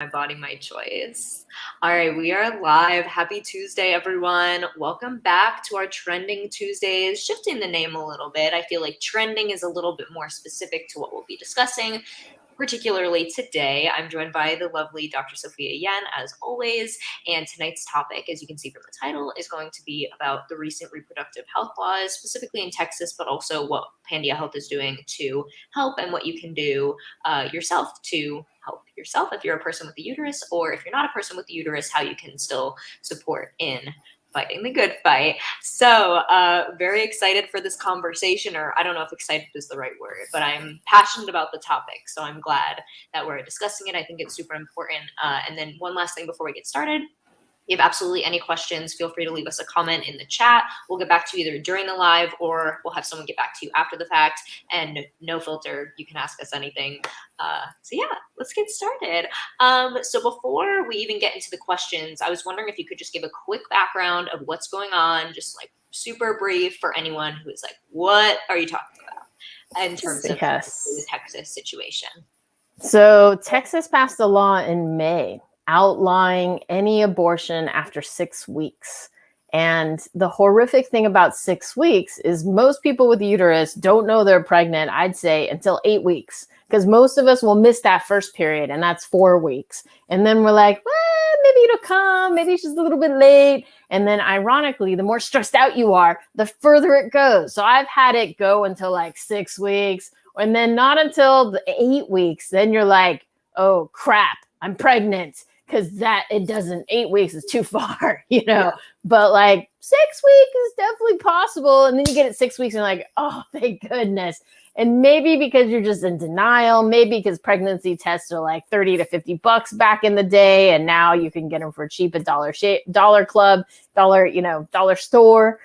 My body, my choice. All right, we are live. Happy Tuesday, everyone. Welcome back to our Trending Tuesdays. Shifting the name a little bit. I feel like trending is a little bit more specific to what we'll be discussing. Particularly today, I'm joined by the lovely Dr. Sophia Yen, as always, and tonight's topic, as you can see from the title, is going to be about the recent reproductive health laws, specifically in Texas, but also what Pandia Health is doing to help and what you can do yourself to help yourself if you're a person with a uterus, or if you're not a person with a uterus, how you can still support in fighting the good fight. So very excited for this conversation, or I don't know if excited is the right word, but I'm passionate about the topic. So I'm glad that we're discussing it. I think it's super important. And then one last thing before we get started. If you have absolutely any questions, feel free to leave us a comment in the chat. We'll get back to you either during the live or we'll have someone get back to you after the fact. And no filter, you can ask us anything. So yeah, let's get started. So before we even get into the questions, I was wondering if you could just give a quick background of what's going on, just like super brief for anyone who is like, what are you talking about in terms of the Texas situation? So Texas passed a law in May outlawing any abortion after 6 weeks. And the horrific thing about 6 weeks is most people with a uterus don't know they're pregnant, I'd say, until 8 weeks. Because most of us will miss that first period, and that's 4 weeks. And then we're like, well, maybe it'll come, maybe it's just a little bit late. And then ironically, the more stressed out you are, the further it goes. So I've had it go until like 6 weeks, and then not until the 8 weeks. Then you're like, oh crap, I'm pregnant. Because that it doesn't 8 weeks is too far, Yeah. But like 6 weeks is definitely possible. And then you get it 6 weeks and you're like, oh, thank goodness. And maybe because you're just in denial, maybe because pregnancy tests are like $30 to $50 back in the day. And now you can get them for cheap at Dollar Club, dollar store.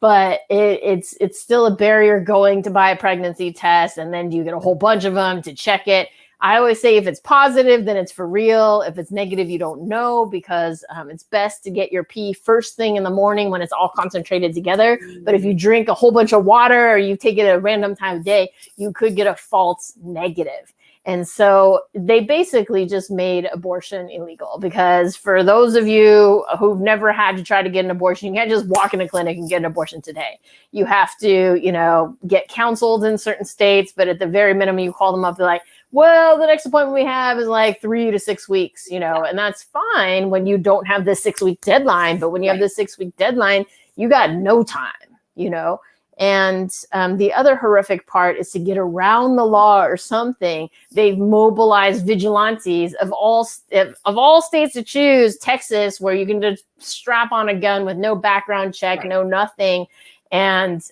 But it's still a barrier going to buy a pregnancy test. And then you get a whole bunch of them to check it. I always say if it's positive, then it's for real. If it's negative, you don't know, because it's best to get your pee first thing in the morning when it's all concentrated together. But if you drink a whole bunch of water or you take it at a random time of day, you could get a false negative. And so they basically just made abortion illegal, because for those of you who've never had to try to get an abortion, you can't just walk in a clinic and get an abortion today. You have to, get counseled in certain states, but at the very minimum, you call them up, they're like, well, the next appointment we have is like 3 to 6 weeks, and that's fine when you don't have this 6 week deadline. But when you have this 6 week deadline, you got no time, And the other horrific part is to get around the law or something. They've mobilized vigilantes of all states to choose. Texas, where you can just strap on a gun with no background check, no nothing. And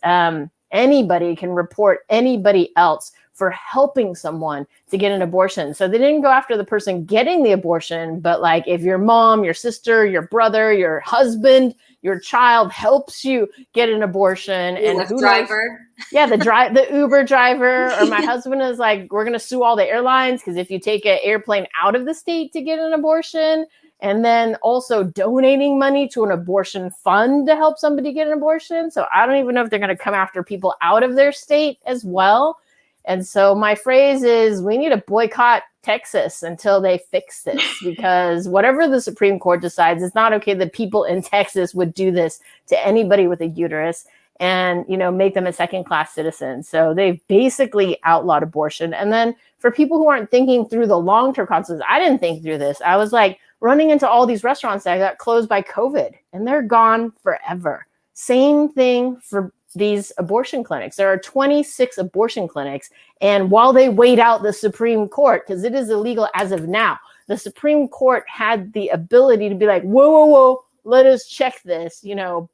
anybody can report anybody else for helping someone to get an abortion. So they didn't go after the person getting the abortion, but like if your mom, your sister, your brother, your husband, your child helps you get an abortion, and who driver. Yeah, the Uber driver, or my husband is like, we're gonna sue all the airlines, because if you take an airplane out of the state to get an abortion, and then also donating money to an abortion fund to help somebody get an abortion. So I don't even know if they're gonna come after people out of their state as well. And so my phrase is, we need to boycott Texas until they fix this, because whatever the Supreme Court decides, it's not okay that people in Texas would do this to anybody with a uterus and, make them a second-class citizen. So they've basically outlawed abortion. And then for people who aren't thinking through the long-term consequences, I didn't think through this. I was like running into all these restaurants that got closed by COVID, and they're gone forever. Same thing for these abortion clinics. There are 26 abortion clinics. And while they wait out the Supreme Court, because it is illegal as of now, the Supreme Court had the ability to be like, whoa, let us check this,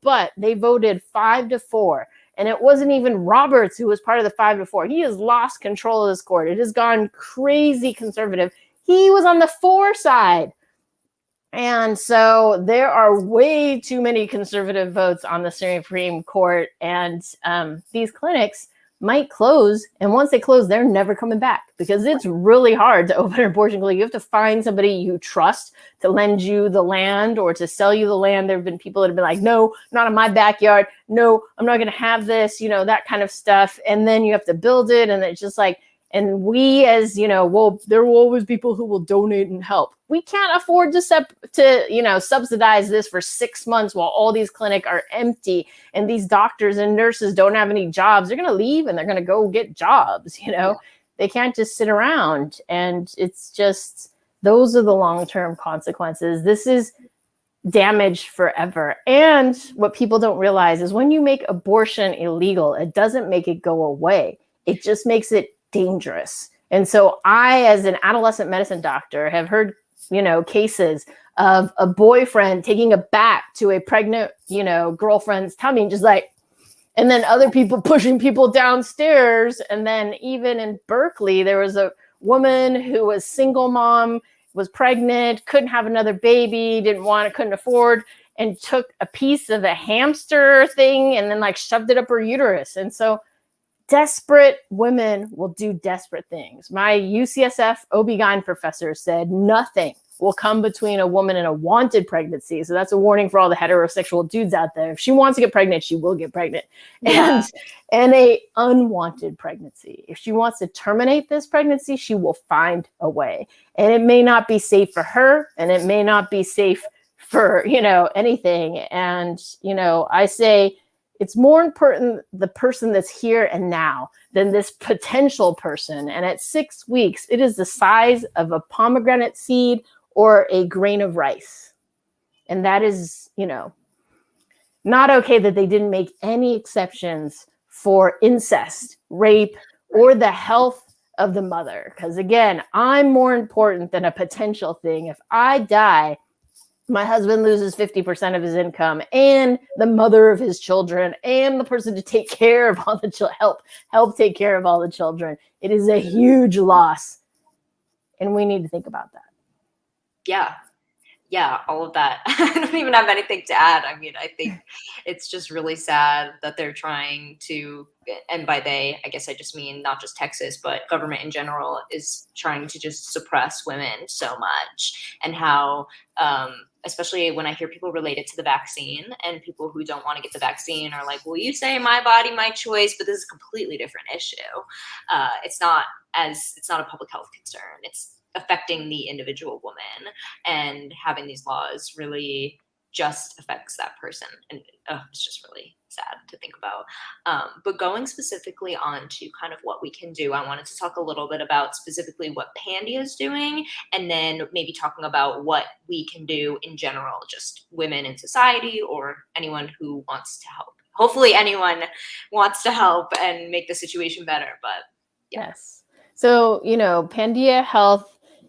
but they voted 5-4. And it wasn't even Roberts who was part of the 5-4. He has lost control of this court. It has gone crazy conservative. He was on the 4 side. And so there are way too many conservative votes on the Supreme Court, and these clinics might close. And once they close, they're never coming back, because it's really hard to open an abortion clinic. You have to find somebody you trust to lend you the land or to sell you the land. There have been people that have been like, no, not in my backyard. No, I'm not going to have this, that kind of stuff. And then you have to build it. And it's just like, And we, as you know, well, there will always be people who will donate and help. We can't afford to subsidize this for 6 months while all these clinics are empty and these doctors and nurses don't have any jobs. They're going to leave and they're going to go get jobs. They can't just sit around. And it's just, those are the long-term consequences. This is damage forever. And what people don't realize is when you make abortion illegal, it doesn't make it go away. It just makes it dangerous. And so I, as an adolescent medicine doctor, have heard, cases of a boyfriend taking a bat to a pregnant, girlfriend's tummy, just like, and then other people pushing people downstairs. And then even in Berkeley, there was a woman who was single mom, was pregnant, couldn't have another baby, couldn't afford, and took a piece of a hamster thing and then shoved it up her uterus. And so desperate women will do desperate things. My UCSF OB-GYN professor said nothing will come between a woman and a wanted pregnancy. So that's a warning for all the heterosexual dudes out there. If she wants to get pregnant, she will get pregnant. Yeah. And a unwanted pregnancy. If she wants to terminate this pregnancy, she will find a way. And it may not be safe for her, and it may not be safe for, anything. And, I say, it's more important the person that's here and now than this potential person. And at 6 weeks, it is the size of a pomegranate seed or a grain of rice. And that is, not okay that they didn't make any exceptions for incest, rape, or the health of the mother. Because again, I'm more important than a potential thing. If I die, my husband loses 50% of his income and the mother of his children and the person to take care of all the children, help take care of all the children. It is a huge loss. And we need to think about that. Yeah, all of that. I don't even have anything to add. I mean, I think it's just really sad that they're trying to, and by they, I guess I just mean not just Texas, but government in general is trying to just suppress women so much. And how, especially when I hear people relate it to the vaccine, and people who don't want to get the vaccine are like, well, you say my body, my choice, but this is a completely different issue. It's not a public health concern. It's affecting the individual woman, and having these laws really just affects that person. And it's just really sad to think about. But going specifically on to kind of what we can do, I wanted to talk a little bit about specifically what Pandia is doing, and then maybe talking about what we can do in general, just women in society or anyone who wants to help. Hopefully anyone wants to help and make the situation better, but yeah. Yes. So, Pandia Health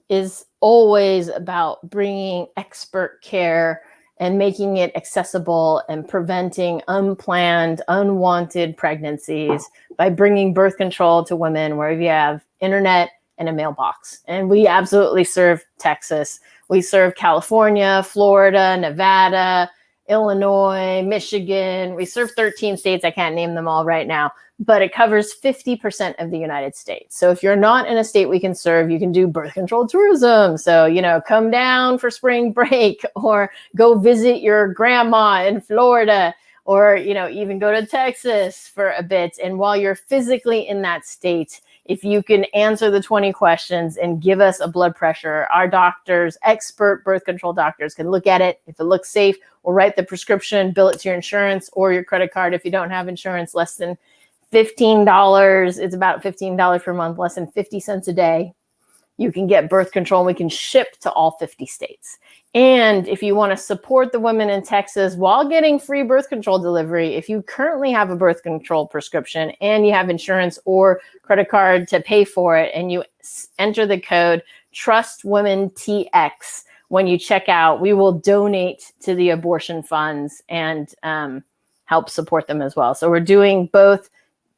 is always about bringing expert care and making it accessible and preventing unplanned, unwanted pregnancies by bringing birth control to women where you have internet and a mailbox. And we absolutely serve Texas. We serve California, Florida, Nevada, Illinois, Michigan. We serve 13 states. I can't name them all right now, but it covers 50% of the United States. So if you're not in a state we can serve, you can do birth control tourism. So, come down for spring break, or go visit your grandma in Florida, or, even go to Texas for a bit. And while you're physically in that state, if you can answer the 20 questions and give us a blood pressure, our doctors, expert birth control doctors, can look at it. If it looks safe, we'll write the prescription, bill it to your insurance or your credit card. If you don't have insurance, less than $15. It's about $15 per month, less than 50 cents a day. You can get birth control, and we can ship to all 50 states. And if you want to support the women in Texas while getting free birth control delivery, if you currently have a birth control prescription and you have insurance or credit card to pay for it, and you enter the code TrustWomenTX when you check out, we will donate to the abortion funds and help support them as well. So we're doing both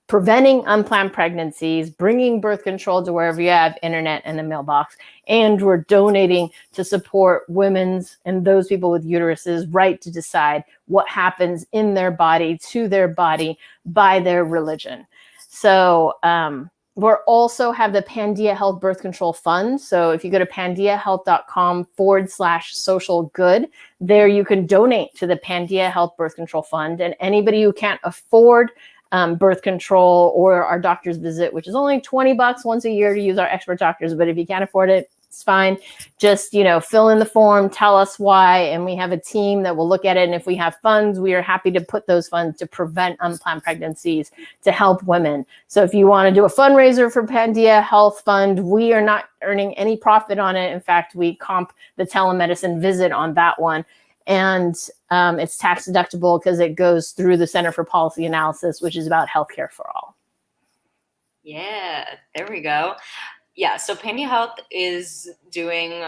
preventing unplanned pregnancies, bringing birth control to wherever you have internet and a mailbox, and we're donating to support women's and those people with uteruses right to decide what happens in their body, to their body, by their religion. So we're also have the Pandia Health Birth Control Fund. So if you go to pandiahealth.com/social good, there you can donate to the Pandia Health Birth Control Fund. And anybody who can't afford birth control or our doctor's visit, which is only $20 once a year to use our expert doctors. But if you can't afford it, it's fine. Just, fill in the form, tell us why, and we have a team that will look at it. And if we have funds, we are happy to put those funds to prevent unplanned pregnancies, to help women. So if you want to do a fundraiser for Pandia Health Fund, we are not earning any profit on it. In fact, we comp the telemedicine visit on that one. And it's tax deductible because it goes through the Center for Policy Analysis, which is about healthcare for all. Yeah, there we go. Yeah, so Pandia Health is doing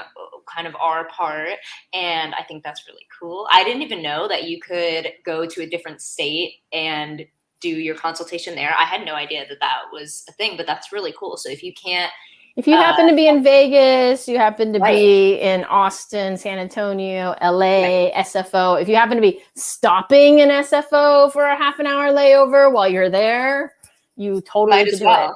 kind of our part, and I think that's really cool. I didn't even know that you could go to a different state and do your consultation there. I had no idea that that was a thing, but that's really cool. So if you can't, if you happen to be in Vegas, you happen to be in Austin, San Antonio, LA, SFO, if you happen to be stopping in SFO for a half an hour layover while you're there, you totally could do it.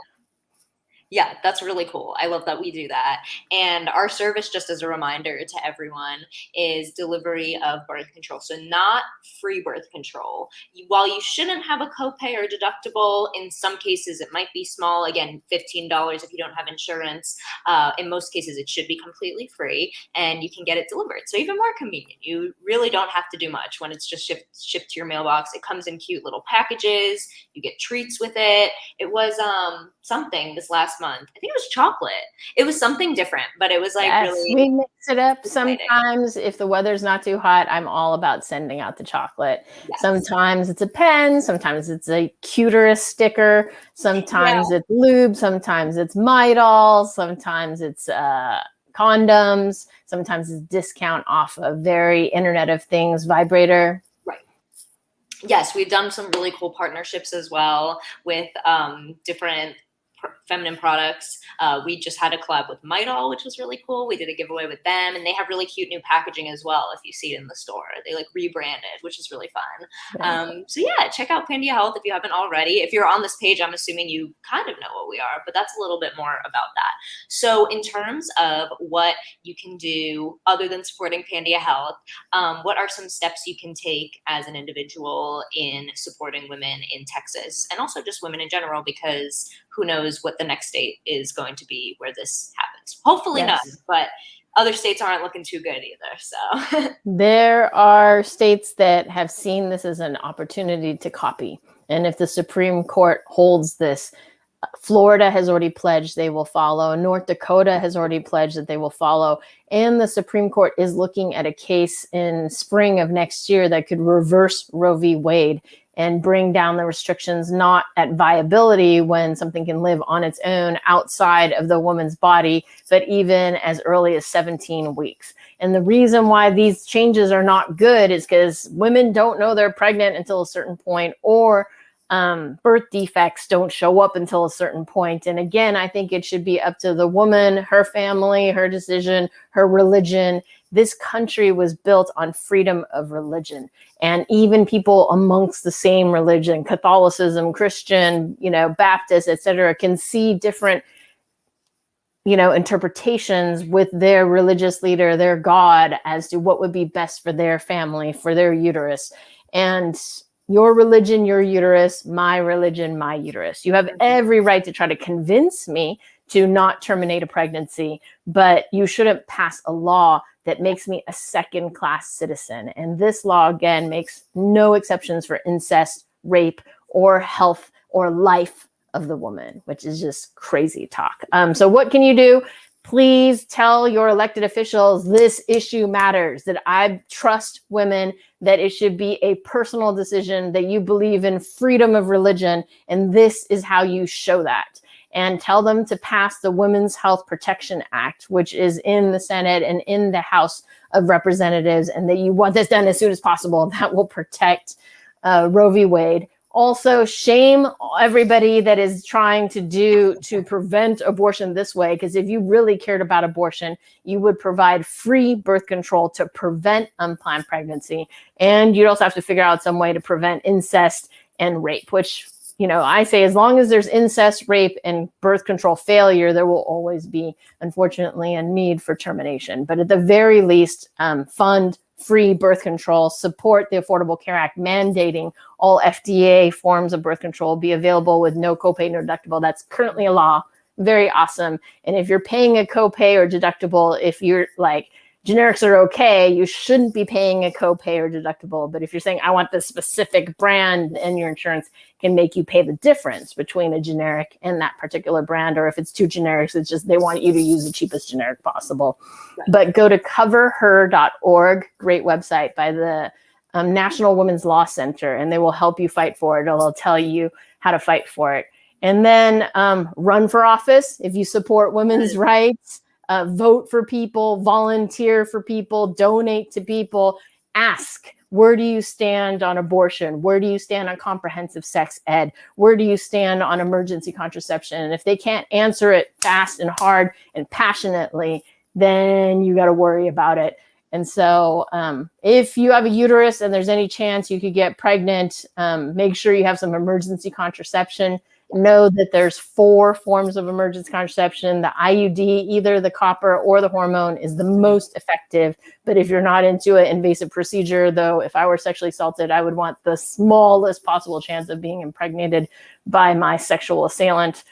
Yeah, that's really cool. I love that we do that. And our service, just as a reminder to everyone, is delivery of birth control. So not free birth control. While you shouldn't have a copay or deductible, in some cases it might be small. Again, $15 if you don't have insurance. In most cases, it should be completely free, and you can get it delivered. So even more convenient. You really don't have to do much when it's just shipped to your mailbox. It comes in cute little packages. You get treats with it. It was something this last month. I think it was chocolate. It was something different, but it was like really. We mix it up. Exciting. Sometimes if the weather's not too hot, I'm all about sending out the chocolate. Yes. Sometimes it's a pen. Sometimes it's a cuterous sticker. Sometimes it's lube. Sometimes it's Midol. Sometimes it's condoms. Sometimes it's discount off a very Internet of Things vibrator. Yes, we've done some really cool partnerships as well with different feminine products. We just had a collab with Midol, which was really cool. We did a giveaway with them, and they have really cute new packaging as well. If you see it in the store, they like rebranded, which is really fun. So yeah, check out Pandia Health if you haven't already. If you're on this page, I'm assuming you kind of know what we are, but that's a little bit more about that. So in terms of what you can do other than supporting Pandia Health, what are some steps you can take as an individual in supporting women in Texas, and also just women in general, because who knows what the next state is going to be where this happens. Hopefully none, but other states aren't looking too good either. So there are states that have seen this as an opportunity to copy. And if the Supreme Court holds this, Florida has already pledged they will follow. North Dakota has already pledged that they will follow. And the Supreme Court is looking at a case in spring of next year that could reverse Roe v. Wade and bring down the restrictions, not at viability when something can live on its own outside of the woman's body, but even as early as 17 weeks. And the reason why these changes are not good is because women don't know they're pregnant until a certain point, or birth defects don't show up until a certain point. And again, I think it should be up to the woman, her family, her decision, her religion. This country was built on freedom of religion. And even people amongst the same religion, Catholicism, Christian, Baptist, et cetera, can see different, interpretations with their religious leader, their God, as to what would be best for their family, for their uterus. And your religion, your uterus, my religion, my uterus. You have every right to try to convince me to not terminate a pregnancy, but you shouldn't pass a law that makes me a second-class citizen. And this law, again, makes no exceptions for incest, rape, or health or life of the woman, which is just crazy talk. So what can you do? Please tell your elected officials this issue matters, that I trust women, that it should be a personal decision, that you believe in freedom of religion, and this is how you show that. And tell them to pass the Women's Health Protection Act, which is in the Senate and in the House of Representatives, and that you want this done as soon as possible. That will protect Roe v. Wade. Also, shame everybody that is trying to prevent abortion this way, because if you really cared about abortion, you would provide free birth control to prevent unplanned pregnancy. And you'd also have to figure out some way to prevent incest and rape, which, I say as long as there's incest, rape, and birth control failure, there will always be, unfortunately, a need for termination. But at the very least, fund free birth control, support the Affordable Care Act mandating all FDA forms of birth control be available with no copay, no deductible. That's currently a law. Very awesome. And if you're paying a copay or deductible, if you're like, generics are okay, you shouldn't be paying a copay or deductible. But if you're saying, I want this specific brand, and your insurance can make you pay the difference between a generic and that particular brand, or if it's two generics, it's just they want you to use the cheapest generic possible. Right. But go to coverher.org, great website by the National Women's Law Center, and they will help you fight for it, or they'll tell you how to fight for it. And then run for office if you support women's rights. Vote for people, volunteer for people, donate to people, ask, where do you stand on abortion? Where do you stand on comprehensive sex ed? Where do you stand on emergency contraception? And if they can't answer it fast and hard and passionately, then you got to worry about it. And so if you have a uterus and there's any chance you could get pregnant, make sure you have some emergency contraception. Know that there's 4 forms of emergency contraception. The IUD, either the copper or the hormone, is the most effective. But if you're not into an invasive procedure, though, if I were sexually assaulted, I would want the smallest possible chance of being impregnated by my sexual assailant.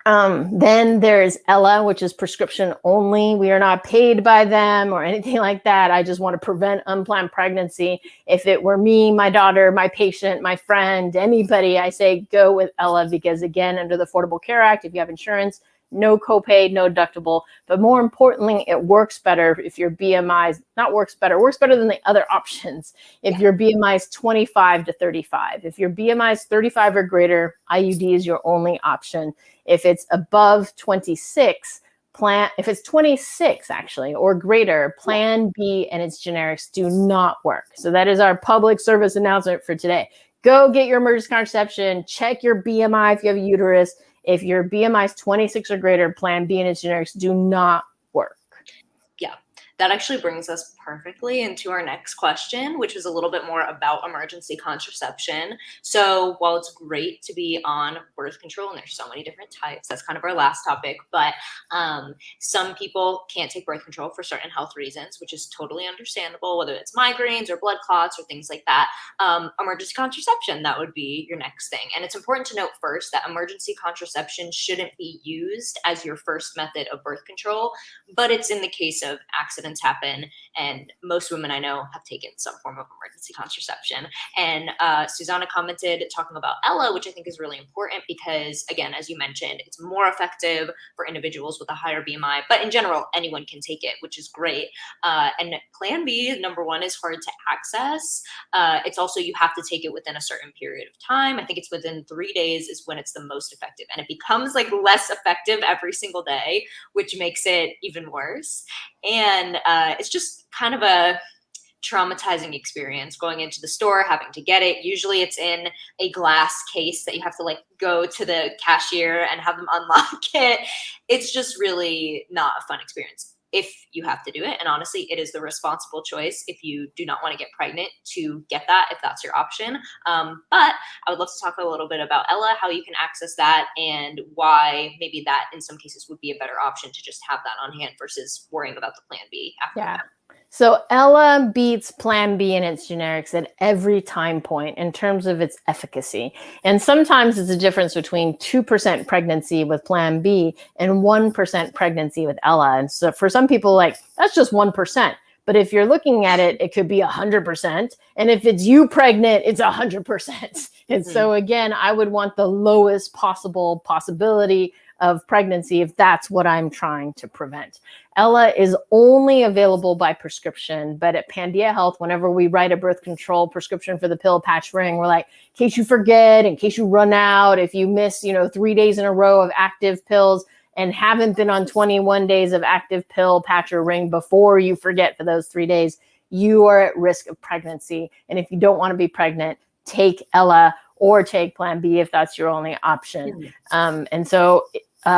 Then there's Ella, which is prescription only. We are not paid by them or anything like that. I just want to prevent unplanned pregnancy. If it were me, my daughter, my patient, my friend, anybody, I say go with Ella, because again, under the Affordable Care Act, if you have insurance, no copay, no deductible. But more importantly, it works better if your BMI is works better than the other options. If your BMI is 25 to 35, if your BMI is 35 or greater, IUD is your only option. If it's above 26, if it's 26 actually or greater, Plan B and its generics do not work. So that is our public service announcement for today. Go get your emergency contraception, check your BMI if you have a uterus. If your BMI is 26 or greater, Plan B and its generics do not work. Yeah, that actually brings us perfectly into our next question, which is a little bit more about emergency contraception. So while it's great to be on birth control, and there's so many different types, that's kind of our last topic, but some people can't take birth control for certain health reasons, which is totally understandable, whether it's migraines or blood clots or things like that. Emergency contraception, that would be your next thing. And it's important to note first that emergency contraception shouldn't be used as your first method of birth control, but it's in the case of accidents happen, and most women I know have taken some form of emergency contraception. And Susanna commented talking about Ella, which I think is really important because, again, as you mentioned, it's more effective for individuals with a higher BMI. But in general, anyone can take it, which is great. And Plan B, number one, is hard to access. It's also, you have to take it within a certain period of time. I think it's within 3 days is when it's the most effective. And it becomes like less effective every single day, which makes it even worse. And it's just kind of a traumatizing experience going into the store, having to get it. Usually it's in a glass case that you have to like go to the cashier and have them unlock it. It's just really not a fun experience if you have to do it. And honestly, it is the responsible choice if you do not want to get pregnant to get that, if that's your option. But I would love to talk a little bit about Ella, how you can access that, and why maybe that in some cases would be a better option to just have that on hand versus worrying about the Plan B after that. So Ella beats Plan B and its generics at every time point in terms of its efficacy. And sometimes it's a difference between 2% pregnancy with Plan B and 1% pregnancy with Ella. And so for some people, like, that's just 1%. But if you're looking at it, it could be 100%. And if it's you pregnant, it's 100%. And so again, I would want the lowest possible possibility of pregnancy if that's what I'm trying to prevent. Ella is only available by prescription, but at Pandia Health, whenever we write a birth control prescription for the pill, patch, ring, we're like, in case you forget, in case you run out, if you miss, 3 days in a row of active pills and haven't been on 21 days of active pill, patch, or ring before you forget for those 3 days, you are at risk of pregnancy. And if you don't want to be pregnant, take Ella or take Plan B if that's your only option. And so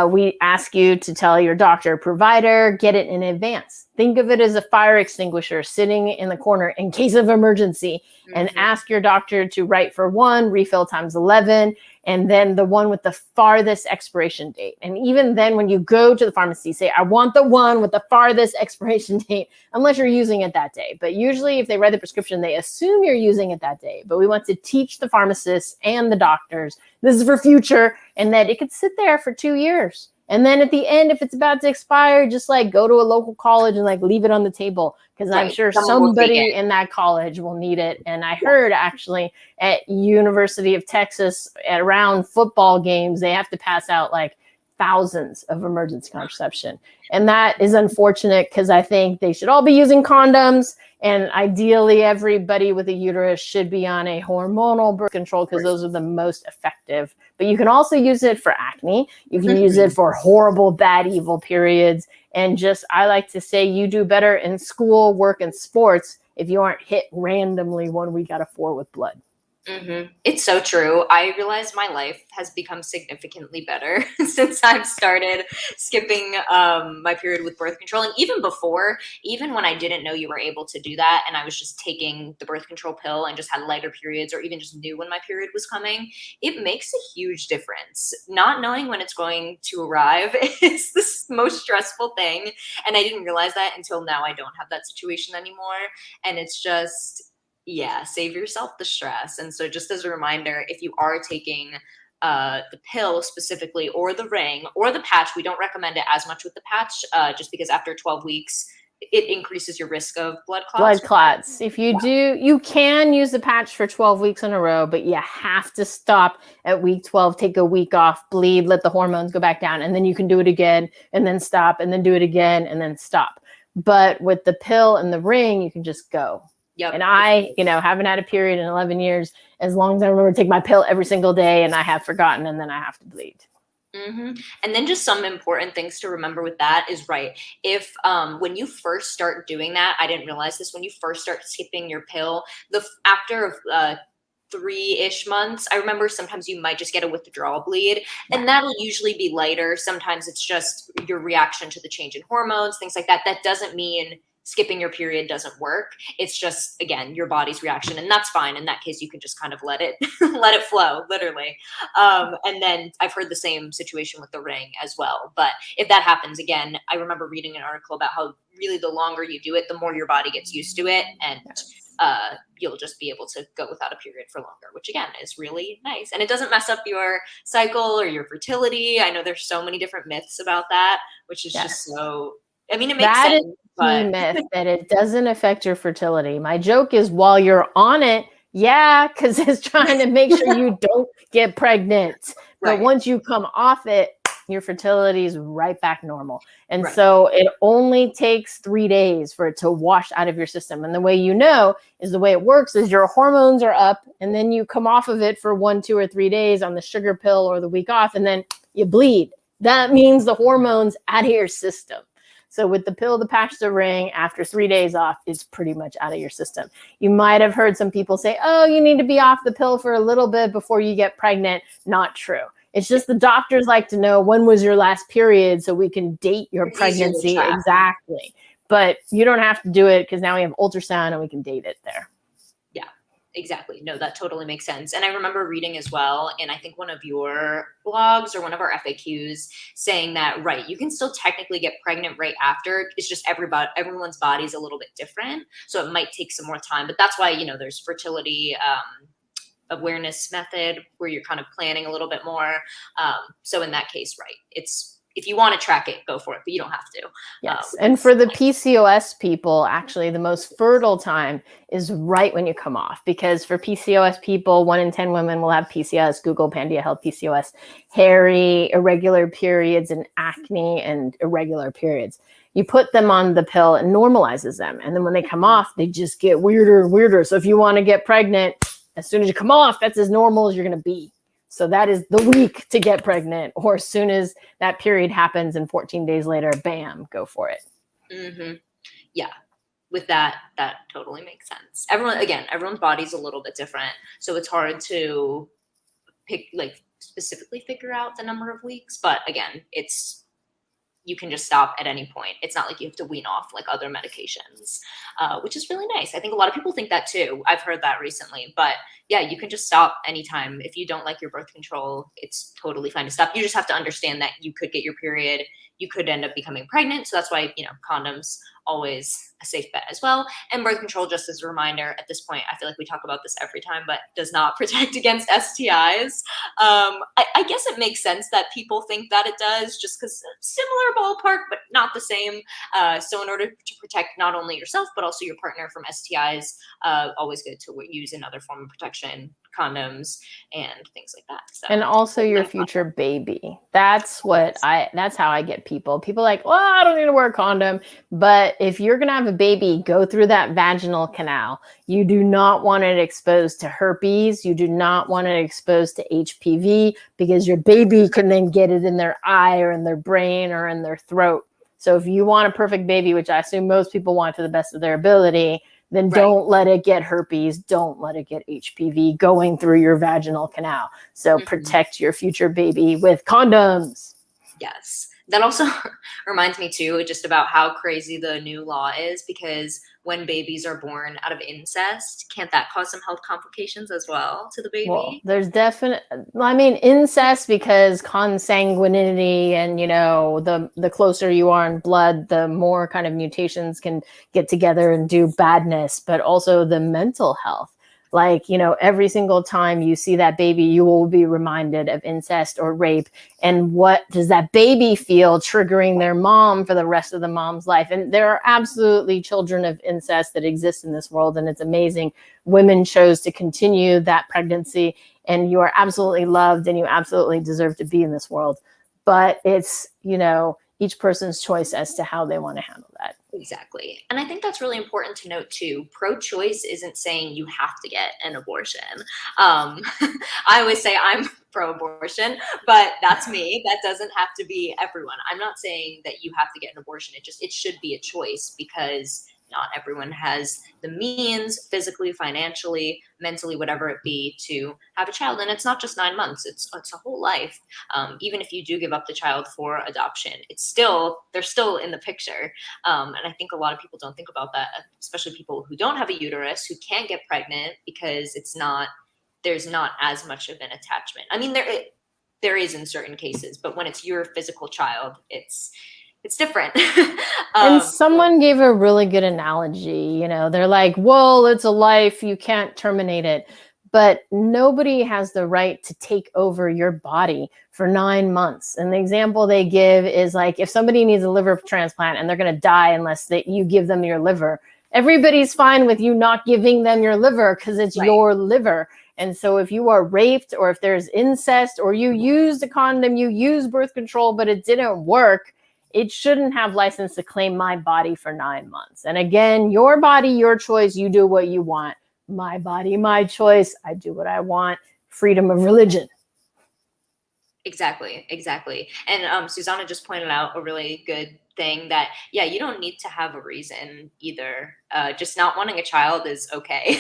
we ask you to tell your doctor or provider, get it in advance. think of it as a fire extinguisher sitting in the corner in case of emergency, and ask your doctor to write for one, refill times 11, and then the one with the farthest expiration date. And even then, when you go to the pharmacy, say, I want the one with the farthest expiration date, unless you're using it that day. But usually if they write the prescription, they assume you're using it that day. But we want to teach the pharmacists and the doctors, this is for future, and that it could sit there for 2 years. And then at the end, if it's about to expire, just like go to a local college and like leave it on the table, because I'm sure somebody in that college will need it. And I heard actually at University of Texas around football games, they have to pass out like thousands of emergency contraception. And that is unfortunate because I think they should all be using condoms. And ideally, everybody with a uterus should be on a hormonal birth control because those are the most effective. But you can also use it for acne. You can use it for horrible, bad, evil periods. And just, I like to say, you do better in school, work, and sports if you aren't hit randomly 1 week out of 4 with blood. It's so true. I realize my life has become significantly better since I've started skipping my period with birth control. And even before, even when I didn't know you were able to do that and I was just taking the birth control pill and just had lighter periods or even just knew when my period was coming, it makes a huge difference. Not knowing when it's going to arrive is the most stressful thing. And I didn't realize that until now. I don't have that situation anymore. And it's just, yeah, save yourself the stress. And so just as a reminder, if you are taking the pill specifically or the ring or the patch, we don't recommend it as much with the patch just because after 12 weeks, it increases your risk of blood clots. Blood clots. If you do, you can use the patch for 12 weeks in a row, but you have to stop at week 12, take a week off, bleed, let the hormones go back down, and then you can do it again and then stop and then do it again and then stop. But with the pill and the ring, you can just go. Yep. And I, haven't had a period in 11 years, as long as I remember to take my pill every single day, and I have forgotten, and then I have to bleed. And then just some important things to remember with that is, if when you first start doing that, I didn't realize this, when you first start skipping your pill, after 3-ish months, I remember sometimes you might just get a withdrawal bleed, and that'll usually be lighter. Sometimes it's just your reaction to the change in hormones, things like that. That doesn't mean skipping your period doesn't work. It's just, again, your body's reaction, and that's fine. In that case, you can just kind of let it flow, literally. And then I've heard the same situation with the ring as well. But if that happens again, I remember reading an article about how really the longer you do it, the more your body gets used to it, and you'll just be able to go without a period for longer, which again is really nice. And it doesn't mess up your cycle or your fertility. I know there's so many different myths about that, which is just so, it makes sense. That is myth that it doesn't affect your fertility. My joke is while you're on it, because it's trying to make sure you don't get pregnant. But once you come off it, your fertility is right back normal. And so it only takes 3 days for it to wash out of your system. And the way is the way it works is your hormones are up, and then you come off of it for 1, 2, or 3 days on the sugar pill or the week off, and then you bleed. That means the hormones out of your system. So with the pill, the patch, the ring, after 3 days off, it's pretty much out of your system. You might have heard some people say, oh, you need to be off the pill for a little bit before you get pregnant. Not true. It's just the doctors like to know when was your last period so we can date your pregnancy. Exactly. But you don't have to do it because now we have ultrasound and we can date it there. Exactly. No, that totally makes sense. And I remember reading as well, and I think one of your blogs or one of our FAQs saying that, you can still technically get pregnant right after. It's just everyone's body's a little bit different. So it might take some more time. But that's why, there's fertility awareness method where you're kind of planning a little bit more. So in that case, it's, if you want to track it, go for it, but you don't have to. Yes. And for the PCOS people, actually, the most fertile time is right when you come off, because for PCOS people, 1 in 10 women will have PCOS. Google Pandia Health PCOS, hairy, irregular periods, and acne and irregular periods. You put them on the pill and normalizes them. And then when they come off, they just get weirder and weirder. So if you want to get pregnant, as soon as you come off, that's as normal as you're going to be. So that is the week to get pregnant, or as soon as that period happens and 14 days later, bam, go for it. Yeah. With that totally makes sense. Everyone's body's a little bit different. So it's hard to specifically figure out the number of weeks. But again, you can just stop at any point. It's not like you have to wean off like other medications, which is really nice. I think a lot of people think that too. I've heard that recently, but yeah, you can just stop anytime. If you don't like your birth control, it's totally fine to stop. You just have to understand that you could get your period. You could end up becoming pregnant. So that's why, condoms always a safe bet as well. And birth control, just as a reminder, at this point, I feel like we talk about this every time, but does not protect against STIs. I guess it makes sense that people think that it does, just because similar ballpark, but not the same. So in order to protect not only yourself, but also your partner from STIs, always good to use another form of protection, condoms and things like that. So, and also your future baby. That's how I get people. People like, well, I don't need to wear a condom. But if you're going to have a baby, go through that vaginal canal. You do not want it exposed to herpes. You do not want it exposed to HPV, because your baby can then get it in their eye or in their brain or in their throat. So if you want a perfect baby, which I assume most people want to the best of their ability, then don't let it get herpes. Don't let it get HPV going through your vaginal canal. So protect your future baby with condoms. Yes. That also reminds me too, just about how crazy the new law is, because when babies are born out of incest, can't that cause some health complications as well to the baby? Well, there's incest, because consanguinity and, the closer you are in blood, the more kind of mutations can get together and do badness, but also the mental health. Like, every single time you see that baby, you will be reminded of incest or rape. And what does that baby feel triggering their mom for the rest of the mom's life? And there are absolutely children of incest that exist in this world. And it's amazing. Women chose to continue that pregnancy, and you are absolutely loved and you absolutely deserve to be in this world. But it's, each person's choice as to how they want to handle that. Exactly. And I think that's really important to note too. Pro-choice isn't saying you have to get an abortion. I always say I'm pro-abortion, but that's me. That doesn't have to be everyone. I'm not saying that you have to get an abortion. It should be a choice, because not everyone has the means, physically, financially, mentally, whatever it be, to have a child. And it's not just 9 months, it's a whole life. Even if you do give up the child for adoption, they're still in the picture. And I think a lot of people don't think about that, especially people who don't have a uterus, who can't get pregnant because there's not as much of an attachment. I mean, there is in certain cases, but when it's your physical child, it's different. And someone gave a really good analogy. They're like, well, it's a life, you can't terminate it. But nobody has the right to take over your body for 9 months. And the example they give is like, if somebody needs a liver transplant and they're going to die unless you give them your liver, everybody's fine with you not giving them your liver, because it's your liver. And so if you are raped, or if there's incest, or you used a condom, you used birth control, but it didn't work, it shouldn't have license to claim my body for 9 months. And again, your body, your choice, you do what you want. My body, my choice, I do what I want. Freedom of religion. Exactly. And Susanna just pointed out a really good thing, that, yeah, you don't need to have a reason either. Just not wanting a child is okay.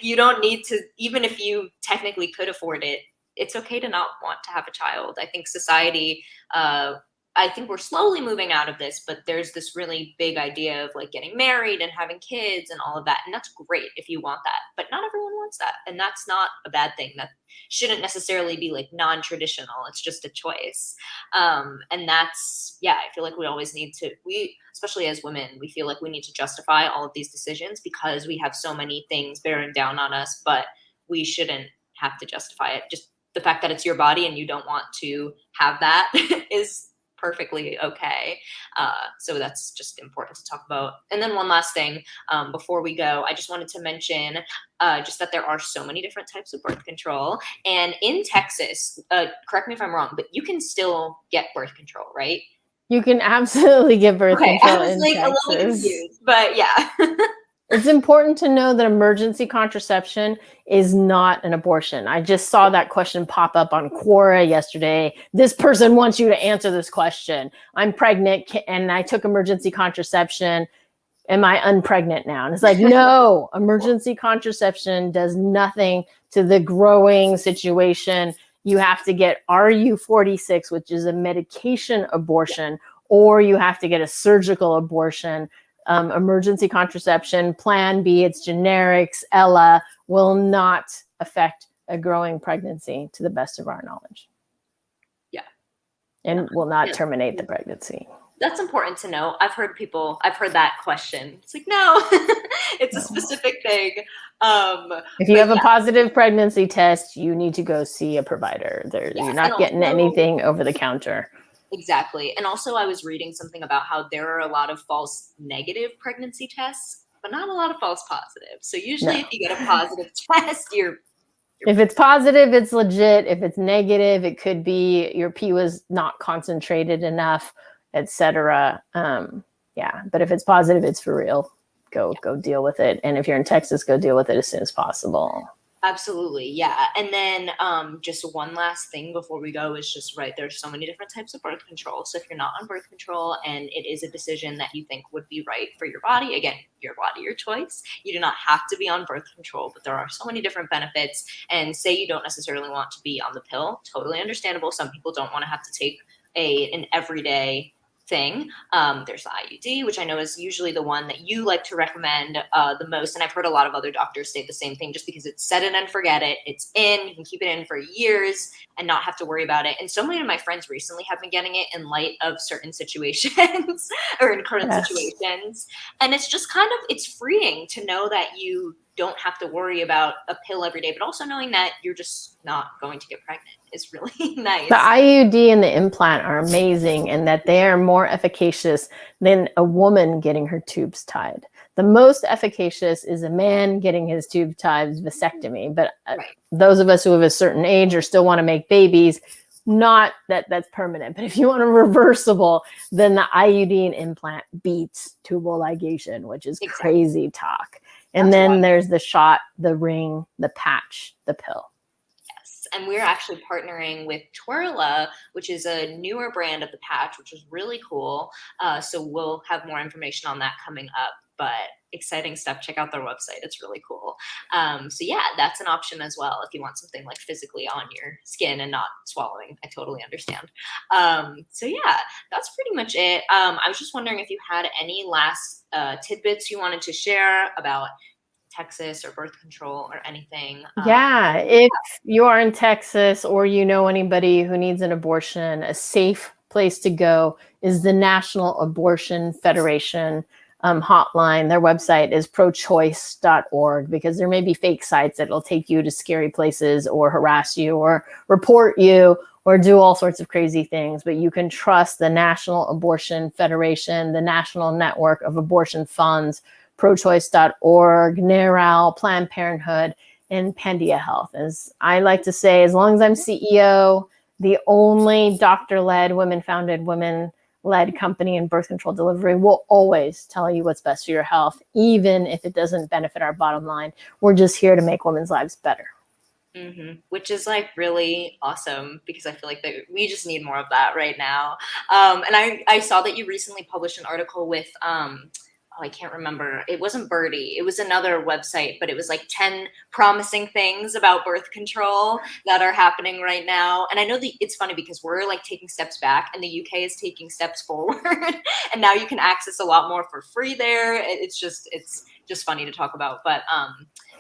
You don't need to, even if you technically could afford it, it's okay to not want to have a child. I think society, I think we're slowly moving out of this, but there's this really big idea of like getting married and having kids and all of that. And that's great if you want that, but not everyone wants that. And that's not a bad thing. That shouldn't necessarily be like non-traditional. It's just a choice. And that's, I feel like we always need to, especially as women, we feel like we need to justify all of these decisions because we have so many things bearing down on us, but we shouldn't have to justify it. Just the fact that it's your body and you don't want to have that is perfectly okay. So that's just important to talk about. And then one last thing before we go, I just wanted to mention just that there are so many different types of birth control. And in Texas, correct me if I'm wrong, but you can still get birth control, right? You can absolutely get birth control in Texas. A little confused, but yeah. It's important to know that emergency contraception is not an abortion. I just saw that question pop up on Quora yesterday. This person wants you to answer this question. I'm pregnant and I took emergency contraception. Am I unpregnant now? And it's like, no, emergency contraception does nothing to the growing situation. You have to get RU46, which is a medication abortion, or you have to get a surgical abortion. Emergency contraception, Plan B, it's generics, Ella, will not affect a growing pregnancy to the best of our knowledge. Yeah. And will not terminate the pregnancy. That's important to know. I've heard that question. It's like, no, it's a specific thing. If you have a positive pregnancy test, you need to go see a provider. You're not getting anything over the counter. Exactly. And also I was reading something about how there are a lot of false negative pregnancy tests, but not a lot of false positives. So usually if you get a positive test, if it's positive, it's legit. If it's negative, it could be your pee was not concentrated enough, etc. But if it's positive, it's for real. Go deal with it. And if you're in Texas, go deal with it as soon as possible. Absolutely. Yeah. And then just one last thing before we go is just, there's so many different types of birth control. So if you're not on birth control and it is a decision that you think would be right for your body, again, your body, your choice, you do not have to be on birth control, but there are so many different benefits. And say you don't necessarily want to be on the pill, totally understandable. Some people don't want to have to take an everyday thing. There's the IUD, which I know is usually the one that you like to recommend the most. And I've heard a lot of other doctors say the same thing, just because it's set it and forget it. It's in, you can keep it in for years and not have to worry about it. And so many of my friends recently have been getting it in light of certain situations or in current situations. And it's just it's freeing to know that you don't have to worry about a pill every day, but also knowing that you're just not going to get pregnant is really nice. The IUD and the implant are amazing in that they are more efficacious than a woman getting her tubes tied. The most efficacious is a man getting his tube tied, vasectomy. But those of us who have a certain age or still want to make babies, not that's permanent. But if you want a reversible, then the IUD and implant beats tubal ligation, which is crazy talk. And then there's the shot, the ring, the patch, the pill. Yes. And we're actually partnering with Twirla, which is a newer brand of the patch, which is really cool. So we'll have more information on that coming up. But exciting stuff. Check out their website. It's really cool. So yeah, that's an option as well if you want something like physically on your skin and not swallowing. I totally understand. So yeah, that's pretty much it. I was just wondering if you had any last tidbits you wanted to share about Texas or birth control or anything. If you are in Texas or you know anybody who needs an abortion, a safe place to go is the National Abortion Federation hotline. Their website is prochoice.org, because there may be fake sites that will take you to scary places or harass you or report you or do all sorts of crazy things. But you can trust the National Abortion Federation, the National Network of Abortion Funds, prochoice.org, NARAL, Planned Parenthood, and Pandia Health. As I like to say, as long as I'm CEO, the only doctor-led, women-founded, women-led company in birth control delivery will always tell you what's best for your health, even if it doesn't benefit our bottom line. We're just here to make women's lives better. Mm-hmm. Which is really awesome, because I feel like we just need more of that right now. And I saw that you recently published an article with I can't remember. It wasn't Birdie. It was another website, but it was 10 promising things about birth control that are happening right now. And I know it's funny because we're taking steps back and the UK is taking steps forward. And now you can access a lot more for free there. It's just funny to talk about. But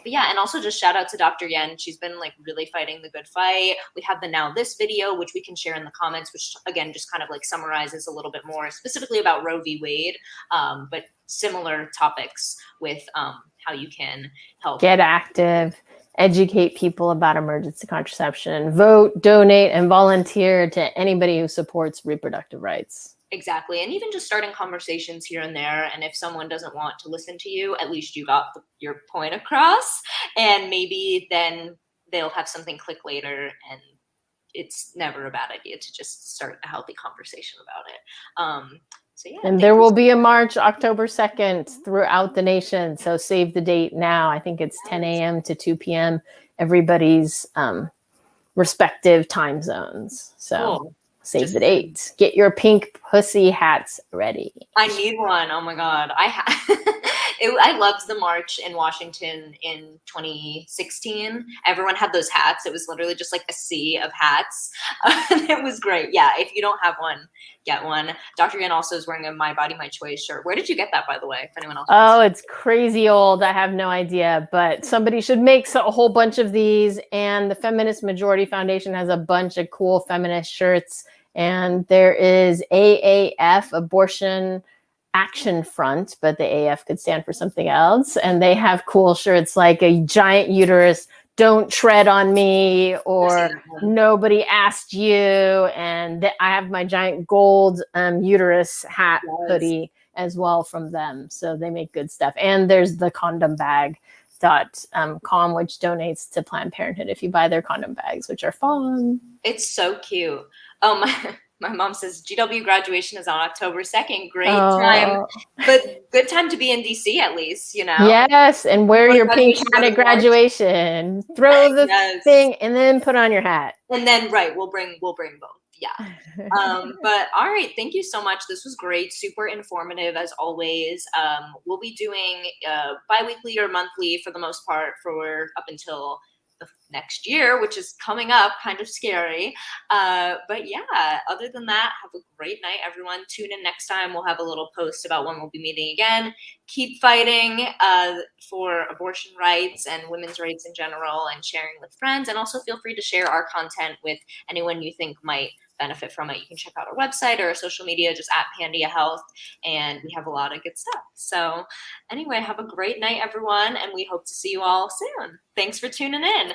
yeah, and also just shout out to Dr. Yen. She's been really fighting the good fight. We have the Now This video, which we can share in the comments, which again, just kind of summarizes a little bit more specifically about Roe v. Wade, but similar topics with how you can help. Get active, educate people about emergency contraception, vote, donate, and volunteer to anybody who supports reproductive rights. Exactly. And even just starting conversations here and there. And if someone doesn't want to listen to you, at least you got your point across. And maybe then they'll have something click later. And it's never a bad idea to just start a healthy conversation about it. So yeah. And there will be a march October 2nd throughout the nation. So save the date now. I think it's 10 a.m. to 2 p.m. Everybody's respective time zones. So. Cool. Save the date. Get your pink pussy hats ready. I need one. Oh my God. I loved the march in Washington in 2016. Everyone had those hats. It was literally just like a sea of hats. And it was great. Yeah, if you don't have one, get one. Dr. Yen also is wearing a My Body, My Choice shirt. Where did you get that, by the way, if anyone else wants Oh, to? it's crazy old. I have no idea, but somebody should make a whole bunch of these. And the Feminist Majority Foundation has a bunch of cool feminist shirts. And there is AAF, Abortion Action Front, but the AF could stand for something else. And they have cool shirts like a giant uterus, don't tread on me, or nobody asked you. And I have my giant gold uterus hat hoodie as well from them. So they make good stuff. And there's the condom bag com, which donates to Planned Parenthood if you buy their condom bags, which are fun. It's so cute. Oh, my mom says GW graduation is on October 2nd. Great time, but good time to be in DC at least, you know? Yes, and wear your pink hat at graduation. Throw the thing and then put on your hat. And then, right, we'll bring both. Yeah. But all right, thank you so much. This was great, super informative as always. We'll be doing bi-weekly or monthly for the most part for up until the next year, which is coming up, kind of scary. But yeah, other than that, have a great night, everyone. Tune in next time. We'll have a little post about when we'll be meeting again. Keep fighting for abortion rights and women's rights in general, and sharing with friends. And also feel free to share our content with anyone you think might benefit from it. You can check out our website or our social media, just at Pandia Health, and we have a lot of good stuff. So anyway, have a great night, everyone, and we hope to see you all soon. Thanks for tuning in.